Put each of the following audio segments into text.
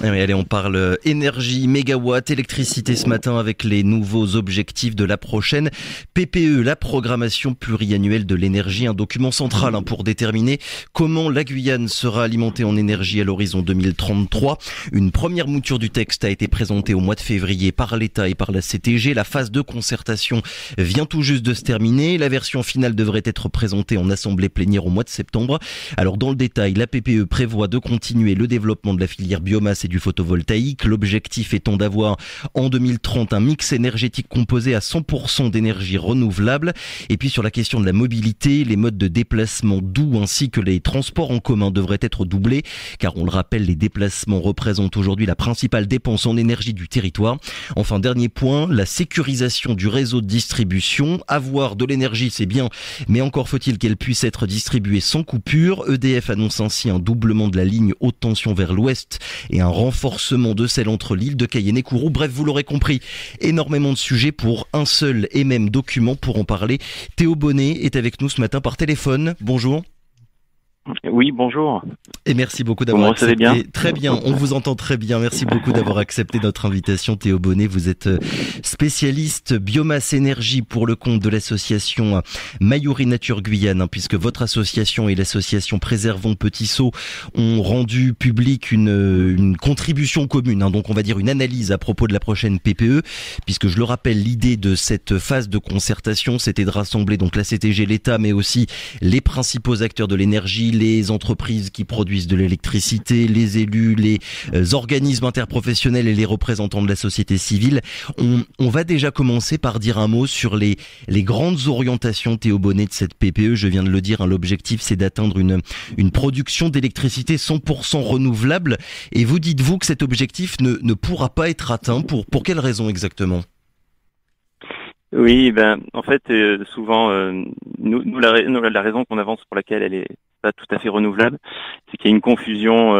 Eh oui, allez, on parle énergie, mégawatt, électricité ce matin avec les nouveaux objectifs de la prochaine PPE, la programmation pluriannuelle de l'énergie, un document central pour déterminer comment la Guyane sera alimentée en énergie à l'horizon 2033. Une première mouture du texte a été présentée au mois de février par l'État et par la CTG. La phase de concertation vient tout juste de se terminer. La version finale devrait être présentée en assemblée plénière au mois de septembre. Alors dans le détail, la PPE prévoit de continuer le développement de la filière biomasse et du photovoltaïque, l'objectif étant d'avoir en 2030 un mix énergétique composé à 100% d'énergie renouvelable. Et puis sur la question de la mobilité, les modes de déplacement doux ainsi que les transports en commun devraient être doublés, car on le rappelle, les déplacements représentent aujourd'hui la principale dépense en énergie du territoire. Enfin, dernier point, la sécurisation du réseau de distribution. Avoir de l'énergie, c'est bien, mais encore faut-il qu'elle puisse être distribuée sans coupure. EDF annonce ainsi un doublement de la ligne haute tension vers l'ouest et un renforcement de celle entre l'île de Cayenne et Kourou. Bref, vous l'aurez compris, énormément de sujets pour un seul et même document. Pour en parler, Théo Bonnet est avec nous ce matin par téléphone. Bonjour. Oui, bonjour. Et merci beaucoup d'avoir accepté. Bien. Très bien, on vous entend très bien. Merci beaucoup d'avoir accepté notre invitation, Théo Bonnet. Vous êtes spécialiste biomasse énergie pour le compte de l'association Mayuri Nature Guyane, puisque votre association et l'association Préservons Petit Saut ont rendu public une contribution commune, donc on va dire une analyse à propos de la prochaine PPE, puisque je le rappelle, l'idée de cette phase de concertation, c'était de rassembler donc la CTG, l'État, mais aussi les principaux acteurs de l'énergie, les entreprises qui produisent de l'électricité, les élus, les organismes interprofessionnels et les représentants de la société civile. On va déjà commencer par dire un mot sur les grandes orientations, Théo Bonnet, de cette PPE. Je viens de le dire, l'objectif c'est d'atteindre une production d'électricité 100% renouvelable. Et vous dites-vous que cet objectif ne pourra pas être atteint. Pour quelles raisons exactement ? Oui, en fait, souvent, nous la raison qu'on avance pour laquelle elle est pas tout à fait renouvelable, c'est qu'il y a une confusion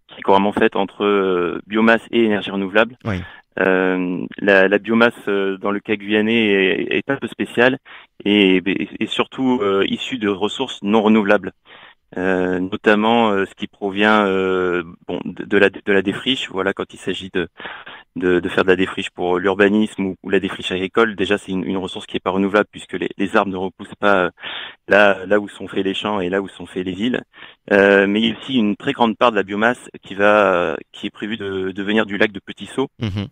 qui est couramment faite entre biomasse et énergie renouvelable. Oui. La biomasse dans le cas guyanais est un peu spéciale et surtout issue de ressources non renouvelables. Notamment ce qui provient de la défriche. Voilà, quand il s'agit de faire de la défriche pour l'urbanisme ou la défriche agricole, déjà c'est une ressource qui est pas renouvelable puisque les arbres ne repoussent pas là où sont faits les champs et là où sont faits les villes. Mais il y a aussi une très grande part de la biomasse qui est prévue de venir du lac de Petit Saut. Mmh.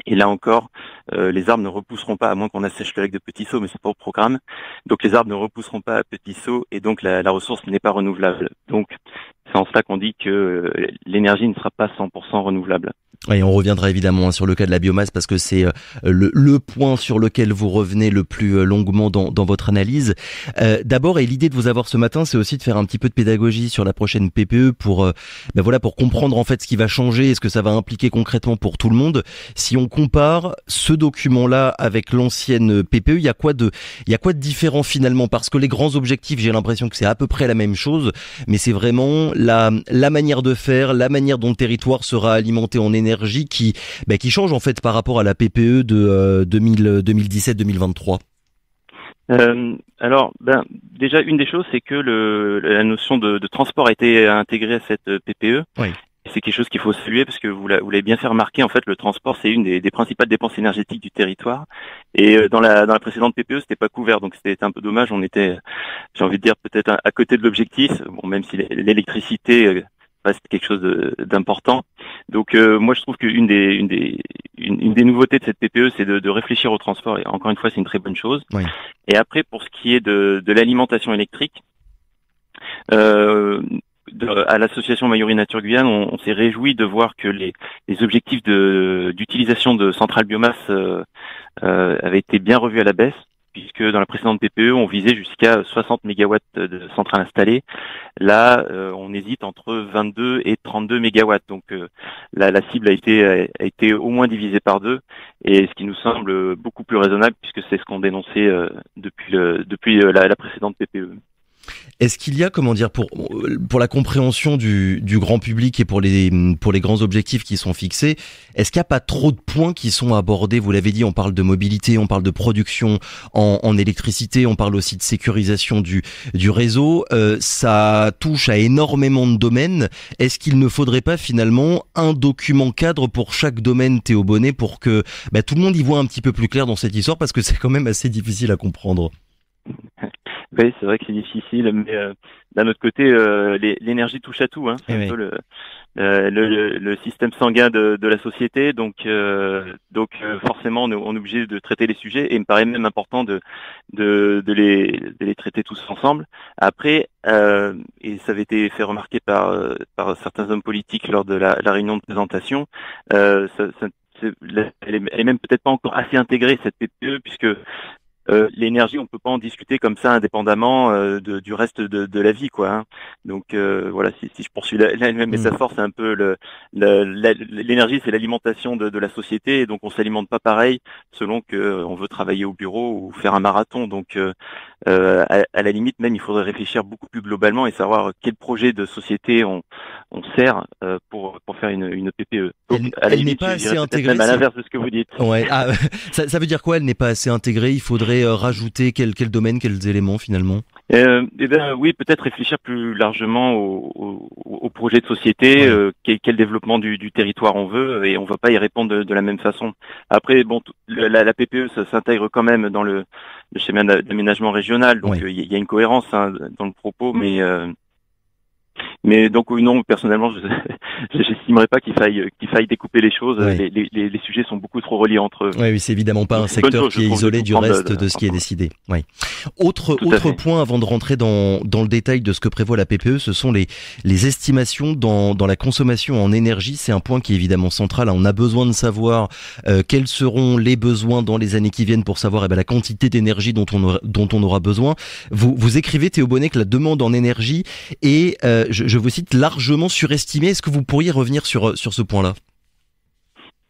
Et là encore, les arbres ne repousseront pas, à moins qu'on assèche le lac de Petit Saut, mais c'est pas au programme. Donc les arbres ne repousseront pas à Petit Saut et donc la ressource n'est pas renouvelable. Donc c'est en cela qu'on dit que l'énergie ne sera pas 100% renouvelable. Et on reviendra évidemment sur le cas de la biomasse parce que c'est le point sur lequel vous revenez le plus longuement dans votre analyse. D'abord, et l'idée de vous avoir ce matin, c'est aussi de faire un petit peu de pédagogie sur la prochaine PPE pour comprendre en fait ce qui va changer et ce que ça va impliquer concrètement pour tout le monde. Si on compare ce document-là avec l'ancienne PPE, il y a quoi de différent finalement? Parce que les grands objectifs, j'ai l'impression que c'est à peu près la même chose, mais c'est vraiment la manière de faire, la manière dont le territoire sera alimenté en énergie qui change en fait par rapport à la PPE de 2017-2023. Alors, déjà une des choses, c'est que la notion de transport a été intégrée à cette PPE. Oui. C'est quelque chose qu'il faut saluer parce que vous l'avez bien fait remarquer. En fait, le transport, c'est une des principales dépenses énergétiques du territoire. Et dans la précédente PPE, c'était pas couvert, donc c'était un peu dommage. On était, j'ai envie de dire, peut-être à côté de l'objectif. Bon, même si l'électricité reste quelque chose d'important. Donc moi je trouve qu'une des nouveautés de cette PPE, c'est de réfléchir au transport. Et encore une fois, c'est une très bonne chose. Oui. Et après, pour ce qui est de l'alimentation électrique, à l'association Mayuri Nature Guyane, on s'est réjoui de voir que les objectifs d'utilisation de centrales biomasse avaient été bien revus à la baisse, puisque dans la précédente PPE, on visait jusqu'à 60 mégawatts de centrales installées. Là, on hésite entre 22 et 32 mégawatts. Donc la cible a été au moins divisée par deux, et ce qui nous semble beaucoup plus raisonnable, puisque c'est ce qu'on dénonçait depuis la précédente PPE. Est-ce qu'il y a, comment dire, pour la compréhension du grand public et pour les grands objectifs qui sont fixés, est-ce qu'il n'y a pas trop de points qui sont abordés? Vous l'avez dit, on parle de mobilité, on parle de production en électricité, on parle aussi de sécurisation du réseau. Ça touche à énormément de domaines. Est-ce qu'il ne faudrait pas finalement un document cadre pour chaque domaine, Théo Bonnet, pour que tout le monde y voit un petit peu plus clair dans cette histoire, parce que c'est quand même assez difficile à comprendre. Oui, c'est vrai que c'est difficile, mais d'un autre côté, l'énergie touche à tout. Hein. C'est un peu le système sanguin de la société, donc forcément, on est obligé de traiter les sujets, et il me paraît même important de les traiter tous ensemble. Après, et ça avait été fait remarquer par certains hommes politiques lors de la réunion de présentation, elle est même peut-être pas encore assez intégrée, cette PPE, puisque l'énergie, on peut pas en discuter comme ça indépendamment du reste de la vie, quoi. Hein. Donc voilà, si je poursuis la même métaphore, c'est un peu l'énergie, c'est l'alimentation de la société, et donc on s'alimente pas pareil selon que on veut travailler au bureau ou faire un marathon. Donc à la limite, même, il faudrait réfléchir beaucoup plus globalement et savoir quel projet de société on sert pour faire une PPE. Donc, elle n'est pas assez intégrée. Même à l'inverse de ce que vous dites. Ouais. Ah, ça veut dire quoi? Elle n'est pas assez intégrée. Il faudrait rajouter quel domaine, quels éléments finalement? Oui, peut-être réfléchir plus largement au projet de société, quel développement du territoire on veut, et on va pas y répondre de la même façon. Après, bon, la PPE, ça s'intègre quand même dans le schéma d'aménagement régional, donc il y a une cohérence dans le propos, mais donc oui, non, personnellement, j'estimerais pas qu'il faille découper les choses. Les sujets sont beaucoup trop reliés entre eux. Oui, c'est évidemment pas un secteur qui est isolé du reste de ce qui est décidé. Oui. Autre point avant de rentrer dans le détail de ce que prévoit la PPE, ce sont les estimations dans la consommation en énergie. C'est un point qui est évidemment central. On a besoin de savoir quels seront les besoins dans les années qui viennent pour savoir la quantité d'énergie dont on aura besoin. Vous écrivez, Théo Bonnet, que la demande en énergie est je vous cite, largement surestimé. Est-ce que vous pourriez revenir sur ce point-là?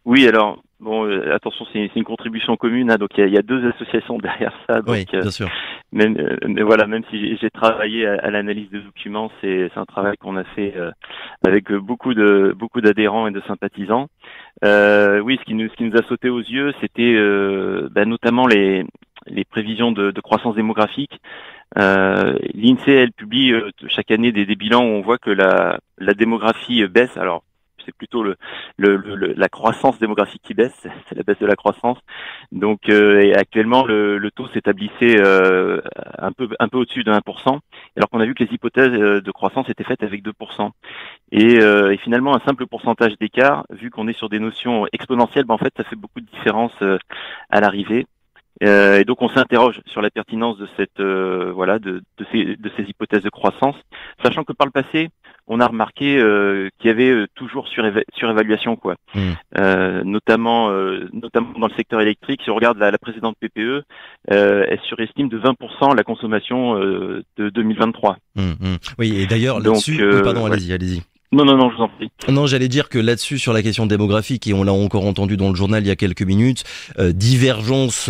Oui, alors, bon, attention, c'est une contribution commune, hein, donc il y a deux associations derrière ça. Donc, oui, bien sûr. Mais voilà, même si j'ai travaillé à l'analyse des documents, c'est un travail qu'on a fait avec beaucoup d'adhérents et de sympathisants. Oui, ce qui nous a sauté aux yeux, c'était notamment les prévisions de croissance démographique. L'INSEE, elle publie chaque année des bilans où on voit que la démographie baisse. Alors c'est plutôt la croissance démographique qui baisse, c'est la baisse de la croissance. Donc et actuellement le taux s'établissait un peu au-dessus de 1%, alors qu'on a vu que les hypothèses de croissance étaient faites avec 2%. Et finalement un simple pourcentage d'écart, vu qu'on est sur des notions exponentielles, en fait ça fait beaucoup de différence à l'arrivée. Et donc on s'interroge sur la pertinence de cette de ces hypothèses de croissance, sachant que par le passé on a remarqué qu'il y avait toujours surévaluation, quoi. Notamment dans le secteur électrique. Si on regarde la précédente PPE, elle surestime de 20% la consommation de 2023. Oui, et d'ailleurs là-dessus, pardon, allez-y. Non, je vous en prie. Non, j'allais dire que là-dessus, sur la question démographique, et on l'a encore entendu dans le journal il y a quelques minutes, divergence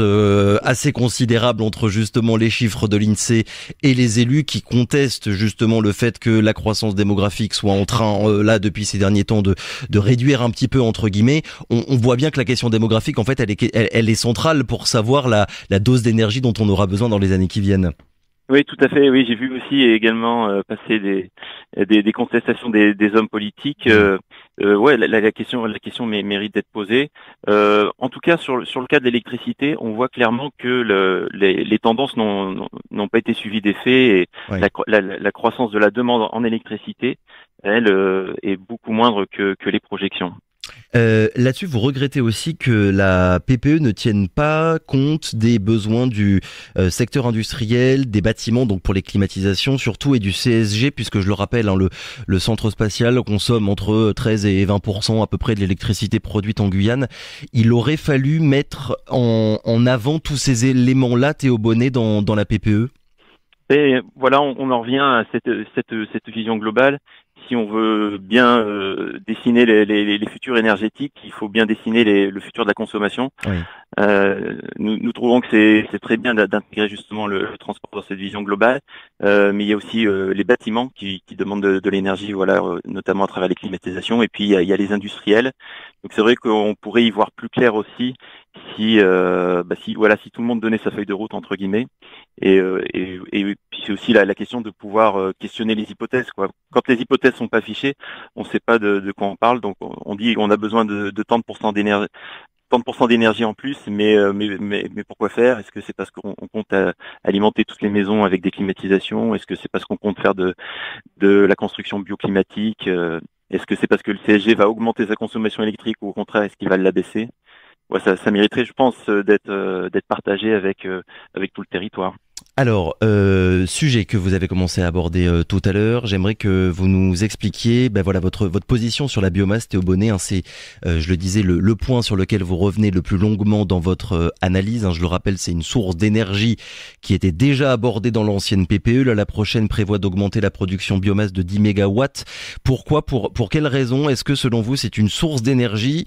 assez considérable entre justement les chiffres de l'INSEE et les élus qui contestent justement le fait que la croissance démographique soit en train, là, depuis ces derniers temps, de réduire un petit peu, entre guillemets. On voit bien que la question démographique, en fait, elle est centrale pour savoir la dose d'énergie dont on aura besoin dans les années qui viennent. Oui, tout à fait. Oui, j'ai vu aussi également passer des contestations des hommes politiques. La question mérite d'être posée. En tout cas, sur le cas de l'électricité, on voit clairement que les tendances n'ont pas été suivies des faits, et la croissance de la demande en électricité, elle, est beaucoup moindre que les projections. Là-dessus, vous regrettez aussi que la PPE ne tienne pas compte des besoins du secteur industriel, des bâtiments, donc pour les climatisations surtout, et du CSG, puisque je le rappelle, le centre spatial consomme entre 13 et 20% à peu près de l'électricité produite en Guyane. Il aurait fallu mettre en avant tous ces éléments-là, Théo Bonnet, dans la PPE. Et voilà, on en revient à cette vision globale. Si on veut bien dessiner les futurs énergétiques, il faut bien dessiner le futur de la consommation. Nous trouvons que c'est très bien d'intégrer justement le transport dans cette vision globale, mais il y a aussi les bâtiments qui demandent de l'énergie, voilà, notamment à travers les climatisations, et puis il y a les industriels. Donc c'est vrai qu'on pourrait y voir plus clair aussi si tout le monde donnait sa feuille de route entre guillemets, et puis c'est aussi la question de pouvoir questionner les hypothèses, quoi. Quand les hypothèses sont pas affichées, on ne sait pas de quoi on parle, donc on dit on a besoin de tant de pourcents d'énergie en plus, mais pourquoi faire? Est-ce que c'est parce qu'on compte alimenter toutes les maisons avec des climatisations? Est-ce que c'est parce qu'on compte faire de la construction bioclimatique? Est-ce que c'est parce que le CSG va augmenter sa consommation électrique ou au contraire, est-ce qu'il va l'abaisser? Ouais, ça mériterait, je pense, d'être partagé avec tout le territoire. Alors, sujet que vous avez commencé à aborder tout à l'heure, j'aimerais que vous nous expliquiez voilà, votre position sur la biomasse, Théo Bonnet, hein, c'est, je le disais, le point sur lequel vous revenez le plus longuement dans votre analyse. Hein, je le rappelle, c'est une source d'énergie qui était déjà abordée dans l'ancienne PPE. Là, la prochaine prévoit d'augmenter la production biomasse de 10 mégawatts. Pourquoi? Pour quelles raisons? Est-ce que, selon vous, c'est une source d'énergie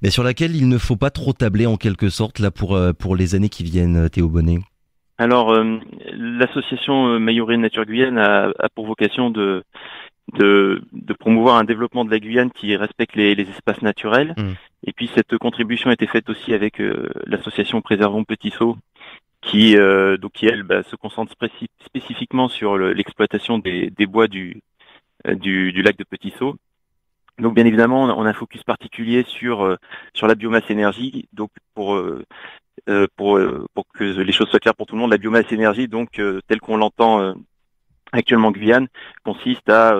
sur laquelle il ne faut pas trop tabler, en quelque sorte, là, pour les années qui viennent, Théo Bonnet? Alors, l'association Mayoret Nature Guyane a pour vocation de promouvoir un développement de la Guyane qui respecte les espaces naturels. Mmh. Et puis cette contribution a été faite aussi avec l'association Préservons Petit Saut, qui elle se concentre spécifiquement sur l'exploitation des bois du lac de Petit Saut. Donc bien évidemment, on a un focus particulier sur la biomasse énergie. Donc pour que les choses soient claires pour tout le monde, la biomasse énergie, donc telle qu'on l'entend actuellement en Guyane, consiste à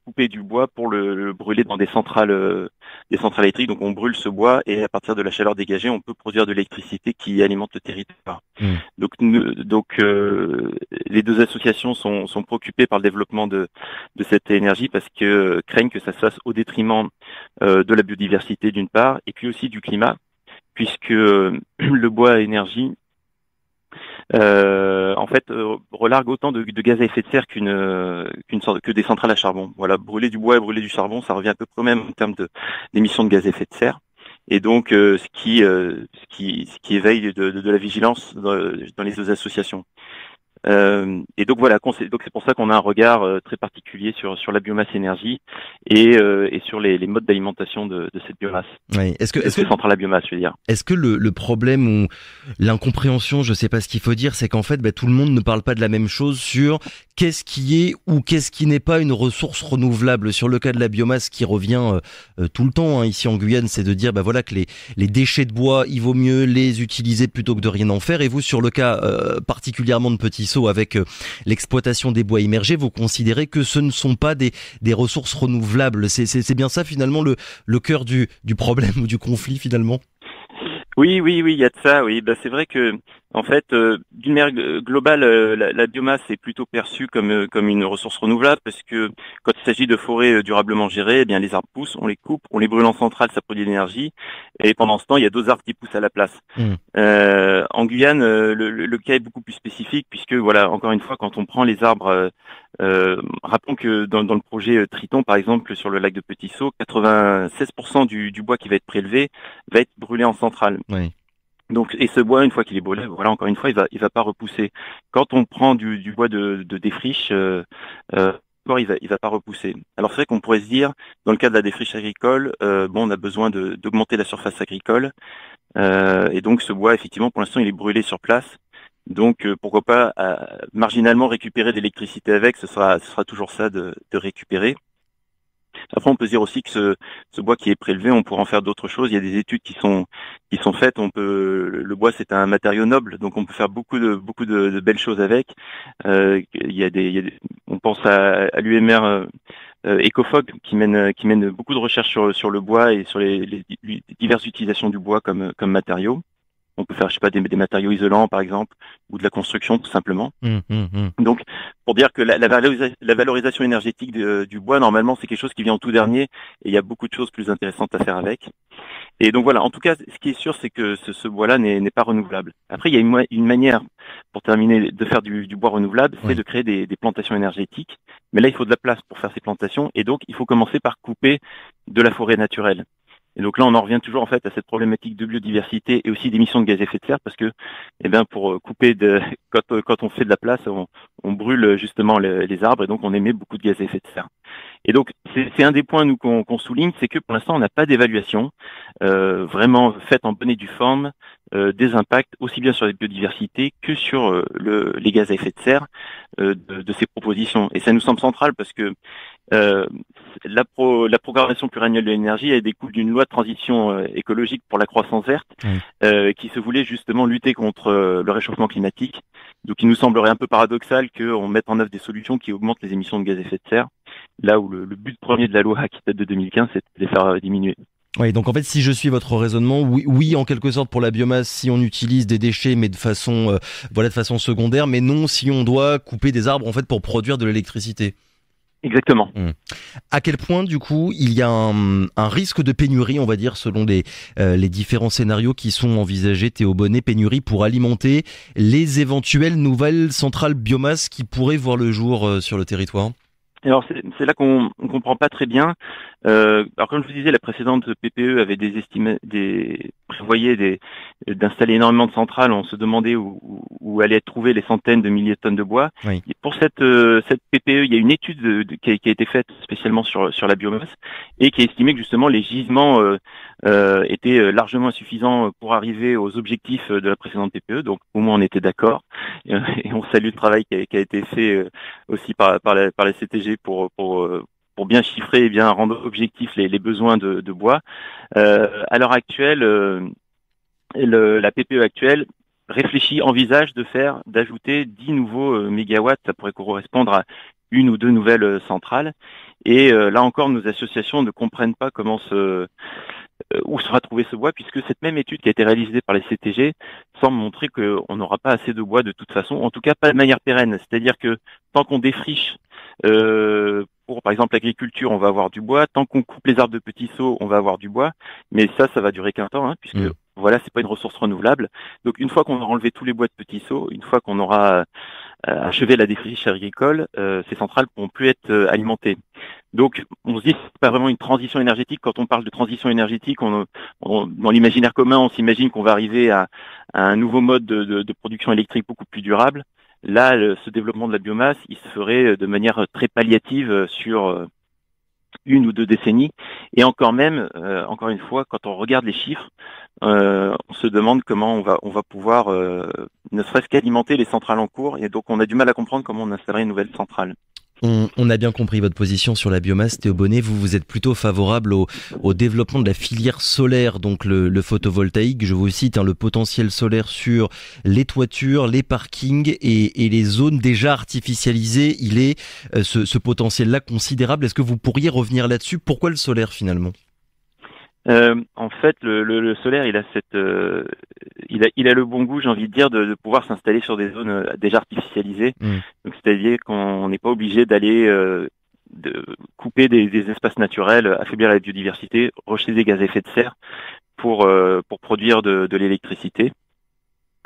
couper du bois pour le brûler dans des centrales électriques. Donc on brûle ce bois et à partir de la chaleur dégagée, on peut produire de l'électricité qui alimente le territoire. Mmh. Donc les deux associations sont préoccupées par le développement de cette énergie parce que craignent que ça se fasse au détriment de la biodiversité d'une part et puis aussi du climat, puisque le bois à énergie relargue autant de gaz à effet de serre que des centrales à charbon. Voilà, brûler du bois et brûler du charbon, ça revient à peu près au même en termes d'émissions de gaz à effet de serre. Et donc ce qui éveille de la vigilance dans les deux associations. Et donc voilà, donc c'est pour ça qu'on a un regard très particulier sur la biomasse énergie et sur les modes d'alimentation de cette biomasse. Oui. Est-ce que centrale à biomasse, je veux dire. Est-ce que le problème ou l'incompréhension, je sais pas ce qu'il faut dire, c'est qu'en fait, tout le monde ne parle pas de la même chose sur qu'est-ce qui est ou qu'est-ce qui n'est pas une ressource renouvelable. Sur le cas de la biomasse qui revient tout le temps, hein, ici en Guyane, c'est de dire voilà que les déchets de bois, il vaut mieux les utiliser plutôt que de rien en faire. Et vous, sur le cas particulièrement de Petit Saut avec l'exploitation des bois immergés, vous considérez que ce ne sont pas des ressources renouvelables. C'est bien ça finalement le cœur du problème ou du conflit finalement? Oui, il y a de ça, oui. C'est vrai que, en fait, d'une manière globale, la biomasse est plutôt perçue comme une ressource renouvelable parce que quand il s'agit de forêts durablement gérées, eh bien les arbres poussent, on les coupe, on les brûle en centrale, ça produit de l'énergie, et pendant ce temps, il y a d'autres arbres qui poussent à la place. Mmh. En Guyane, le cas est beaucoup plus spécifique puisque, voilà, encore une fois, quand on prend les arbres, rappelons que dans le projet Triton, par exemple, sur le lac de Petit Saut, 96% du bois qui va être prélevé va être brûlé en centrale. Oui. Donc, et ce bois, une fois qu'il est brûlé, voilà, encore une fois, il va pas repousser. Quand on prend du bois de défriche, il va pas repousser. Alors c'est vrai qu'on pourrait se dire, dans le cas de la défriche agricole, on a besoin d'augmenter la surface agricole, et donc ce bois, effectivement, pour l'instant, il est brûlé sur place. Donc pourquoi pas marginalement récupérer de l'électricité avec, ce sera toujours ça de récupérer. Après, on peut se dire aussi que ce bois qui est prélevé, on pourra en faire d'autres choses. Il y a des études qui sont faites. Le bois, c'est un matériau noble, donc on peut faire beaucoup de belles choses avec. On pense à l'UMR Ecofog qui mène beaucoup de recherches sur le bois et sur les diverses utilisations du bois comme matériau. On peut faire, je sais pas, des matériaux isolants, par exemple, ou de la construction, tout simplement. Donc, pour dire que la valorisation énergétique du bois, normalement, c'est quelque chose qui vient en tout dernier, et il y a beaucoup de choses plus intéressantes à faire avec. Et donc voilà, en tout cas, ce qui est sûr, c'est que ce bois-là n'est pas renouvelable. Après, il y a une manière, pour terminer, de faire du bois renouvelable, c'est de créer des plantations énergétiques. Mais là, il faut de la place pour faire ces plantations, et donc il faut commencer par couper de la forêt naturelle. Et donc là, on en revient toujours en fait à cette problématique de biodiversité et aussi d'émissions de gaz à effet de serre, parce que, eh bien, pour couper quand on fait de la place, on brûle justement les arbres et donc on émet beaucoup de gaz à effet de serre. Et donc, c'est un des points nous qu'on souligne, c'est que pour l'instant, on n'a pas d'évaluation vraiment faite en bonne et due forme des impacts aussi bien sur la biodiversité que sur les gaz à effet de serre de ces propositions. Et ça nous semble central parce que euh, la programmation pluriannuelle de l'énergie, elle découle d'une loi de transition écologique pour la croissance verte qui se voulait justement lutter contre le réchauffement climatique. Donc, il nous semblerait un peu paradoxal qu'on mette en œuvre des solutions qui augmentent les émissions de gaz à effet de serre, là où le but premier de la loi qui date de 2015, c'est de les faire diminuer. Oui, donc en fait, si je suis votre raisonnement, oui, en quelque sorte pour la biomasse, si on utilise des déchets, mais de façon, de façon secondaire, mais non si on doit couper des arbres en fait pour produire de l'électricité. Exactement. À quel point, du coup, il y a un risque de pénurie, on va dire, selon les différents scénarios qui sont envisagés, Théo Bonnet, pénurie pour alimenter les éventuelles nouvelles centrales biomasse qui pourraient voir le jour sur le territoire? Alors c'est là qu'on ne comprend pas très bien. Alors comme je vous disais, la précédente PPE avait prévoyait d'installer énormément de centrales. On se demandait où allaient être trouvées les centaines de milliers de tonnes de bois. Oui. Et pour cette PPE, il y a une étude qui a été faite spécialement sur la biomasse et qui a estimé que justement les gisements étaient largement insuffisants pour arriver aux objectifs de la précédente PPE. Donc au moins on était d'accord. Et on salue le travail qui a été fait aussi par la CTG pour bien chiffrer et bien rendre objectifs les besoins de bois. À l'heure actuelle, la PPE actuelle envisage d'ajouter 10 nouveaux mégawatts. Ça pourrait correspondre à une ou deux nouvelles centrales. Et là encore, nos associations ne comprennent pas où sera trouvé ce bois, puisque cette même étude qui a été réalisée par les CTG semble montrer qu'on n'aura pas assez de bois de toute façon, en tout cas pas de manière pérenne. C'est-à-dire que tant qu'on défriche pour par exemple l'agriculture, on va avoir du bois. Tant qu'on coupe les arbres de petits sauts, on va avoir du bois. Mais ça va durer qu'un temps, puisque voilà, c'est pas une ressource renouvelable. Donc une fois qu'on aura enlevé tous les bois de petits sauts, une fois qu'on aura achevé la défriche agricole, ces centrales pourront plus être alimentées. Donc, on se dit que c'est pas vraiment une transition énergétique. Quand on parle de transition énergétique, dans l'imaginaire commun, on s'imagine qu'on va arriver à un nouveau mode de production électrique beaucoup plus durable. Là, ce développement de la biomasse, il se ferait de manière très palliative sur une ou deux décennies. Et encore une fois, quand on regarde les chiffres, on se demande comment on va pouvoir ne serait-ce qu'alimenter les centrales en cours. Et donc, on a du mal à comprendre comment on installerait une nouvelle centrale. On a bien compris votre position sur la biomasse, Théo Bonnet. Vous êtes plutôt favorable au développement de la filière solaire, donc le photovoltaïque. Je vous cite le potentiel solaire sur les toitures, les parkings et les zones déjà artificialisées. Il est ce potentiel-là considérable. Est-ce que vous pourriez revenir là-dessus? Pourquoi le solaire finalement? En fait, le solaire, il a le bon goût, j'ai envie de dire, de pouvoir s'installer sur des zones déjà artificialisées. Donc, c'est-à-dire qu'on n'est pas obligé d'aller de couper des espaces naturels, affaiblir la biodiversité, rejeter des gaz à effet de serre pour produire de l'électricité.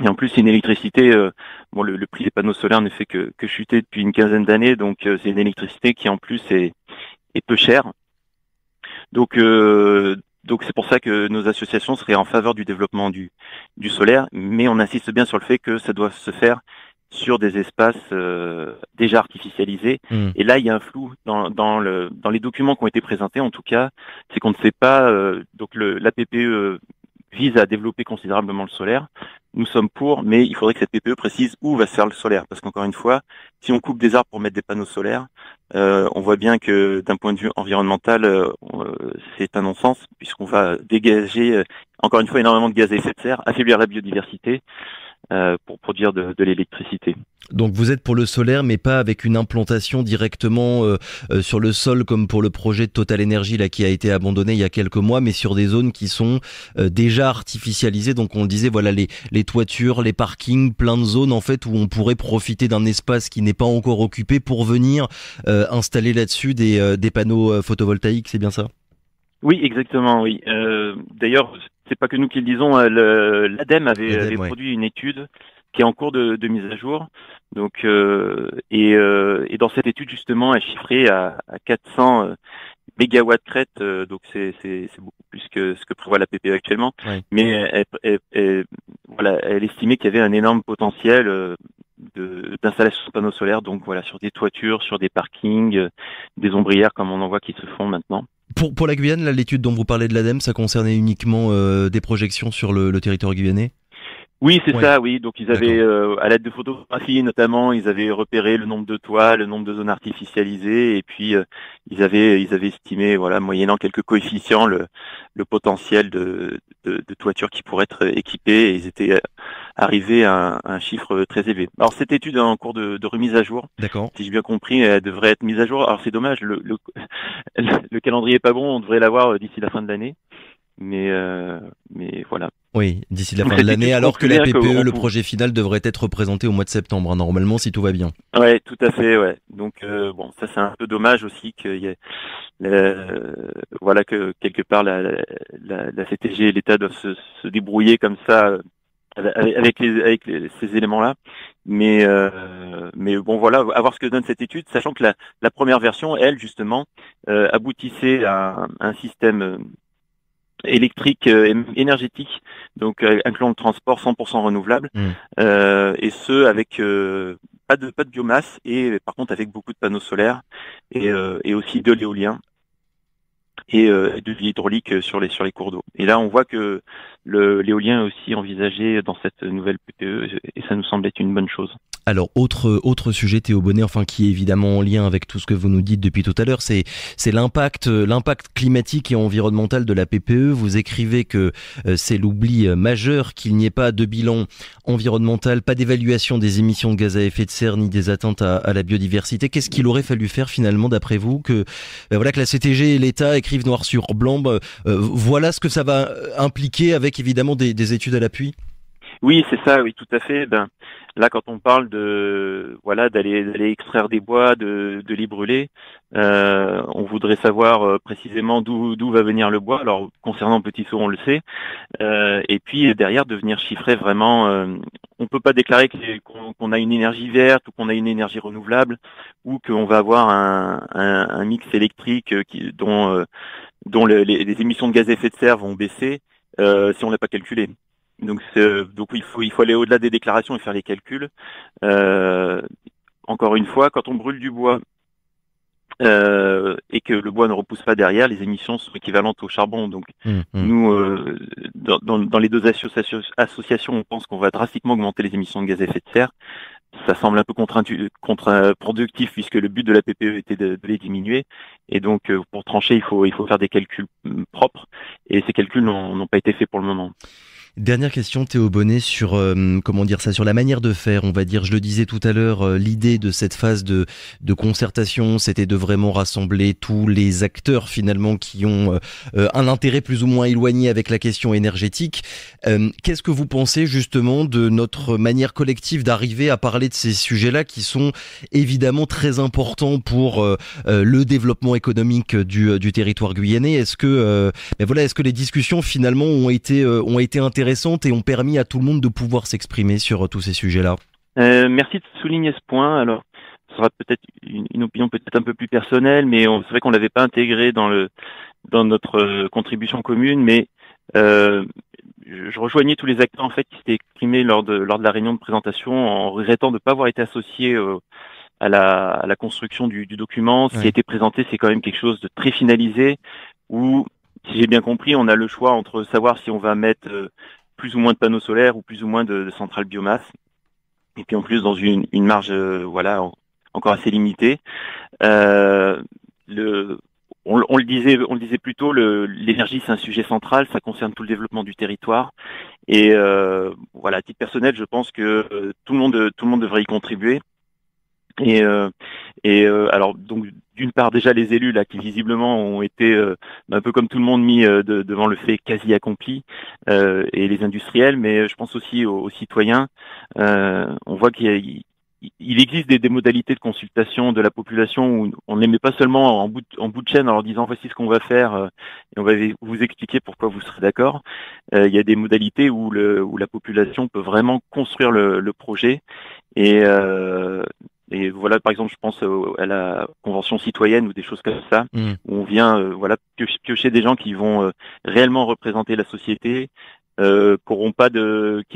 Et en plus, c'est une électricité. Le prix des panneaux solaires ne fait que chuter depuis une quinzaine d'années, donc c'est une électricité qui en plus est peu chère. Donc c'est pour ça que nos associations seraient en faveur du développement du solaire, mais on insiste bien sur le fait que ça doit se faire sur des espaces déjà artificialisés. Et là, il y a un flou dans les documents qui ont été présentés, en tout cas, c'est qu'on ne sait pas. La PPE vise à développer considérablement le solaire. Nous sommes pour, mais il faudrait que cette PPE précise où va se faire le solaire, parce qu'encore une fois, si on coupe des arbres pour mettre des panneaux solaires, on voit bien que d'un point de vue environnemental, c'est un non-sens, puisqu'on va dégager, encore une fois, énormément de gaz à effet de serre, affaiblir la biodiversité pour produire de l'électricité. Donc vous êtes pour le solaire, mais pas avec une implantation directement sur le sol comme pour le projet de Total Energy là, qui a été abandonné il y a quelques mois, mais sur des zones qui sont déjà artificialisées. Donc on le disait, voilà, les toitures, les parkings, plein de zones en fait où on pourrait profiter d'un espace qui n'est pas encore occupé pour venir installer là-dessus des panneaux photovoltaïques, c'est bien ça? Oui, exactement, oui. D'ailleurs, c'est pas que nous qui le disons, l'ADEME avait produit une étude qui est en cours de mise à jour. Donc, et dans cette étude justement, elle chiffrait à mégawatts crête, donc c'est beaucoup plus que ce que prévoit la PPE actuellement. Ouais. Mais voilà, elle estimait qu'il y avait un énorme potentiel d'installation de panneaux solaires, donc voilà, sur des toitures, sur des parkings, des ombrières comme on en voit qui se font maintenant. Pour la Guyane, là, l'étude dont vous parlez de l'ADEME, ça concernait uniquement des projections sur le territoire guyanais? Oui, c'est Ouais. ça, oui. Donc ils avaient, à l'aide de photographies notamment, ils avaient repéré le nombre de toits, le nombre de zones artificialisées, et puis ils avaient estimé, voilà, moyennant quelques coefficients, le potentiel de toitures qui pourraient être équipées, et ils étaient arrivés à un chiffre très élevé. Alors cette étude est en cours de remise à jour. D'accord. Si j'ai bien compris, elle devrait être mise à jour. Alors c'est dommage, le calendrier est pas bon, on devrait l'avoir d'ici la fin de l'année. Mais voilà. Oui, d'ici la fin Cette de l'année, étude alors que la considère PPE, qu'on le peut- projet final devrait être présenté au mois de septembre, hein, normalement, si tout va bien. Ouais, tout à fait, ouais. Donc bon, ça c'est un peu dommage aussi qu'il y ait, voilà, que quelque part la CTG et l'État doivent se débrouiller comme ça ces éléments-là. Mais bon, voilà, à voir ce que donne cette étude, sachant que la première version, elle justement, aboutissait à un système électrique énergétique, donc incluant le transport 100% renouvelable, Mm. et ce avec pas de biomasse, et par contre avec beaucoup de panneaux solaires et aussi de l'éolien et de l'hydraulique sur les cours d'eau. Et là on voit que l'éolien est aussi envisagé dans cette nouvelle PPE, et ça nous semble être une bonne chose. Alors, autre sujet, Théo Bonnet, enfin, qui est évidemment en lien avec tout ce que vous nous dites depuis tout à l'heure, c'est l'impact climatique et environnemental de la PPE. Vous écrivez que c'est l'oubli majeur, qu'il n'y ait pas de bilan environnemental, pas d'évaluation des émissions de gaz à effet de serre ni des atteintes à la biodiversité. Qu'est-ce qu'il aurait fallu faire finalement, d'après vous, que voilà, que la CTG et l'État écrivent noir sur blanc, voilà ce que ça va impliquer, avec évidemment des études à l'appui? Oui, c'est ça, oui, tout à fait. Ben, là, quand on parle d'aller extraire des bois, de les brûler, on voudrait savoir précisément d'où va venir le bois. Alors, concernant Petit Saut, on le sait. Et puis derrière, de venir chiffrer vraiment. On peut pas déclarer qu'on a une énergie verte ou qu'on a une énergie renouvelable ou qu'on va avoir un mix électrique dont les émissions de gaz à effet de serre vont baisser si on l'a pas calculé. Donc il faut aller au-delà des déclarations et faire les calculs. Encore une fois, quand on brûle du bois et que le bois ne repousse pas derrière, les émissions sont équivalentes au charbon. Donc nous, dans les deux associations, on pense qu'on va drastiquement augmenter les émissions de gaz à effet de serre. Ça semble un peu contre-productif puisque le but de la PPE était de les diminuer. Et donc pour trancher, il faut faire des calculs propres, et ces calculs n'ont pas été faits pour le moment. Dernière question, Théo Bonnet, sur comment dire ça, sur la manière de faire. On va dire, je le disais tout à l'heure, l'idée de cette phase de concertation, c'était de vraiment rassembler tous les acteurs finalement qui ont un intérêt plus ou moins éloigné avec la question énergétique. Qu'est-ce que vous pensez justement de notre manière collective d'arriver à parler de ces sujets-là, qui sont évidemment très importants pour le développement économique du territoire guyanais? Est-ce que est-ce que les discussions finalement ont été intéressantes et ont permis à tout le monde de pouvoir s'exprimer sur tous ces sujets-là? Merci de souligner ce point. Alors, ce sera peut-être une opinion peut-être un peu plus personnelle, mais c'est vrai qu'on l'avait pas intégré dans notre contribution commune, mais je rejoignais tous les acteurs en fait qui s'étaient exprimés lors de la réunion de présentation en regrettant de ne pas avoir été associés à la construction du document. Ce qui a été présenté, c'est quand même quelque chose de très finalisé, où, si j'ai bien compris, on a le choix entre savoir si on va mettre plus ou moins de panneaux solaires ou plus ou moins de centrales biomasse. Et puis en plus dans une marge encore assez limitée. On le disait plus tôt, l'énergie c'est un sujet central, ça concerne tout le développement du territoire. Et à titre personnel, je pense que tout le monde devrait y contribuer. Alors donc d'une part déjà les élus là qui visiblement ont été un peu comme tout le monde mis devant le fait quasi accompli, et les industriels, mais je pense aussi aux citoyens. On voit qu'il existe des modalités de consultation de la population où on ne les met pas seulement en bout de chaîne en leur disant voici ce qu'on va faire et on va vous expliquer pourquoi vous serez d'accord. Il y a des modalités où la population peut vraiment construire le projet, et Et voilà, par exemple, je pense à la convention citoyenne ou des choses comme ça, où on vient piocher des gens qui vont réellement représenter la société, qui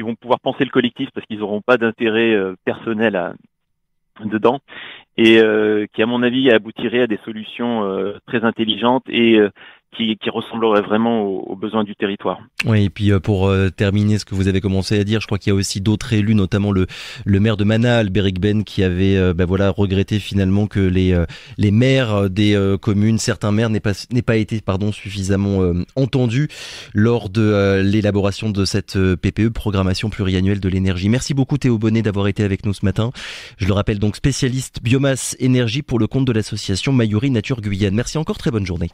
vont pouvoir penser le collectif parce qu'ils n'auront pas d'intérêt personnel dedans, et qui, à mon avis, aboutirait à des solutions très intelligentes et qui ressembleraient vraiment aux besoins du territoire. Oui, et puis pour terminer ce que vous avez commencé à dire, je crois qu'il y a aussi d'autres élus, notamment le maire de Mana, Albéric Ben, qui avait regretté finalement que les maires des communes, certains maires n'aient pas été suffisamment entendus lors de l'élaboration de cette PPE, programmation pluriannuelle de l'énergie. Merci beaucoup Théo Bonnet d'avoir été avec nous ce matin. Je le rappelle, donc spécialiste biomasse énergie pour le compte de l'association Mayuri Nature Guyane. Merci encore, très bonne journée.